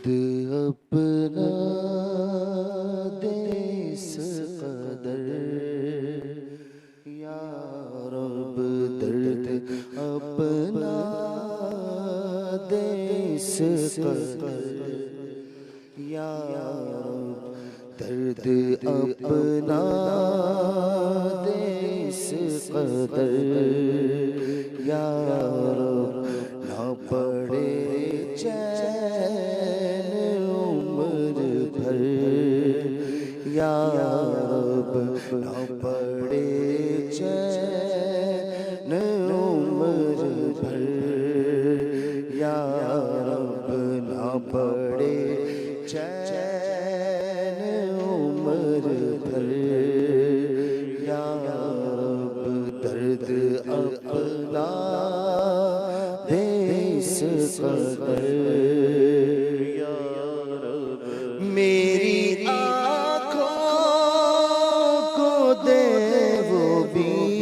درد اپنا دے اس قدر یا رب، درد اپنا دے اس قدر یا رب، درد اپنا دے اس قدر یا رب، نہ پڑے چین عمر بھر یا رب، نہ پڑے چین عمر بھر یا رب، نہ پڑے چین عمر بھر یا رب، درد اپنا دے اس قدر یا رب، میری آنکھوں کو دے وہ بینائی،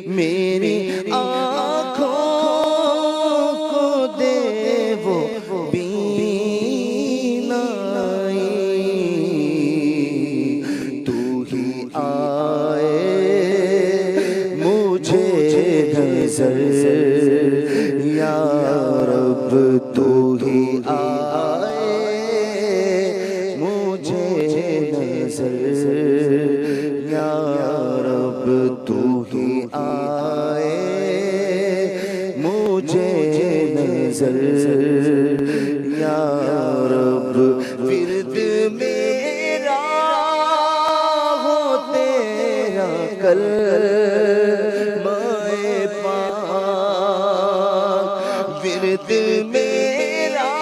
میری آنکھوں کو دے وہ بینائی، تو ہی آئے مجھے نظر یا رب، تو ہی آئے مجھے نظر یا رب، تو ہی آئے مجھے نظر یا رب، ورد میرا ہو تیرا کلمہ پاک، ورد میرا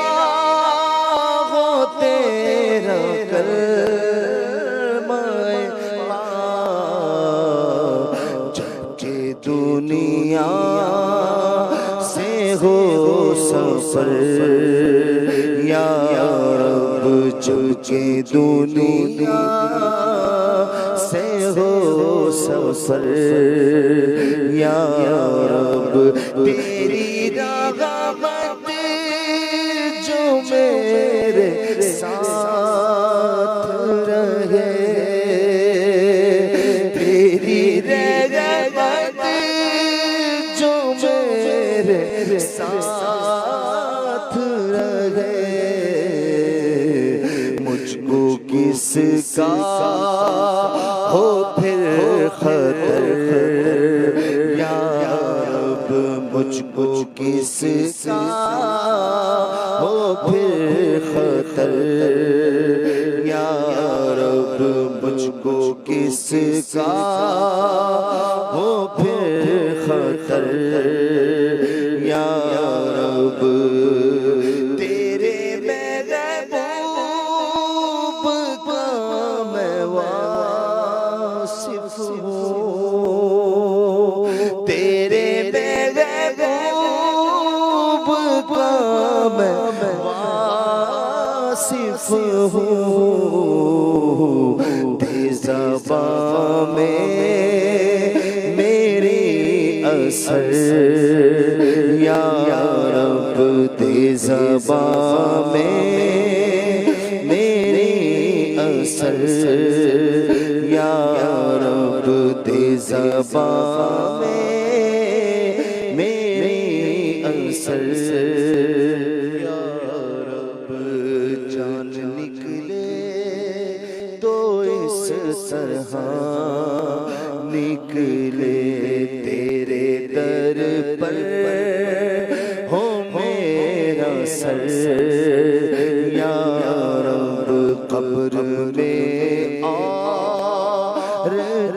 ہو تیرا کلمہ پاک، جبکہ دنیا سے ہو سفر یا رب، جبکہ دنیا سے ہو سفر یا رب، تیری رغبت جو میرے ساتھ رہے، تیری رغبت جو میرے ساتھ رہے، مجھ کو کس کا ہو پھر خطر یا رب، مجھ کو کس کا ہو پھر خطر یا رب، مجھ کو کس کا ہو پھر خطر یا رب، تیرے محبوب کا میں واصف ہوں، تیرے محبوب کا میں واصف ہوں، دے زبان میں میری اثر یا رب، دے زبان میں میری اثر یا رب، دے زبان میں میری اثر یا رب، جان نکلے تو اس طرح نکلے تیرے در پر ہو میرا سر یا رب، قبر میں اور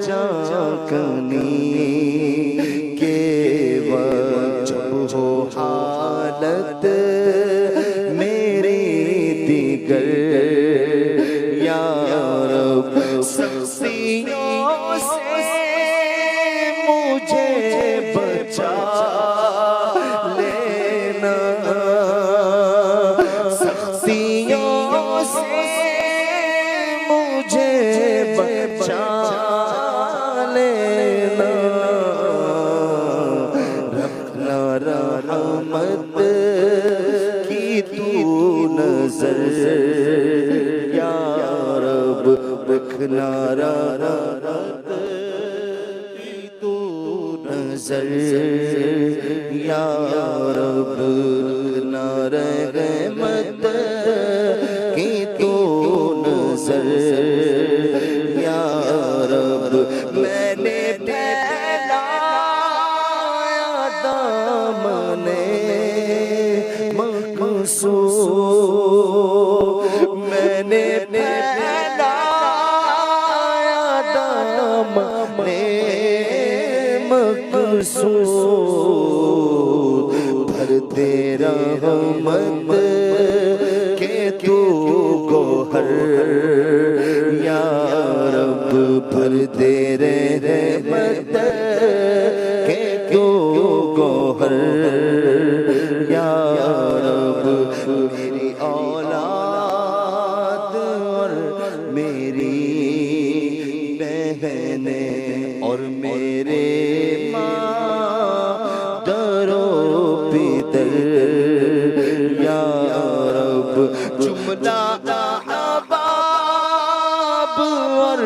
جا کنی کے وقت جب ہو حالت میری دیگر یا رب، سختیوں سے مجھے بچا لینا، سختیوں سے مجھے بچا لینا، رکھنا رحمت کی تو نظر یا رب رکھنا رحمت کی تو نظر یا رب رکھنا رحمت کی تو نظر یا رب میں نے پھیلایا دامن مقصود میں نے پھیلایا دامن مقصود بھر دے رحمت کہ تو گوہر یا رب بھر دے رحمت کہ تو گوہر یا رب میری اولاد اور میری بہنیں اور میرے ماں درو پدر یا رب جملہ احباب اور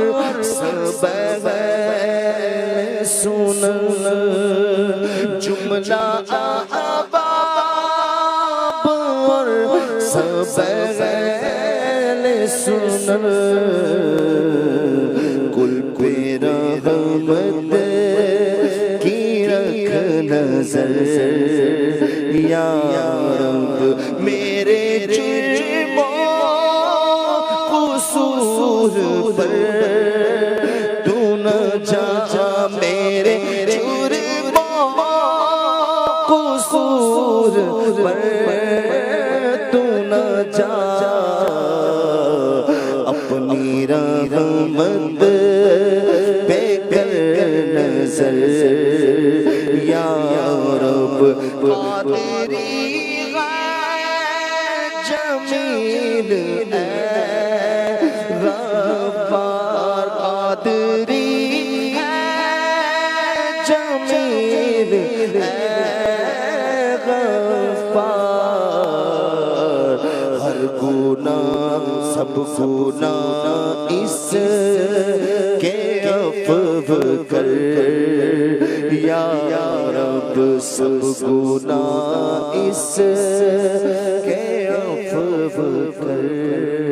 سب سنن جملہ احباب اور سب سنن کل پہ رحمت کی رکھ نظر یا رب میرے جرموں قصور پر تو نہ جا میرے جرموں قصور پر تو نہ جا اپنی رحمت پہ کر نظر یا رب قادری جمیل اے غفار قادری جمیل اے غفار ہر گناہ سب گناہ اس کے عفو کر یا رب سب گناہ اس کے عفو کر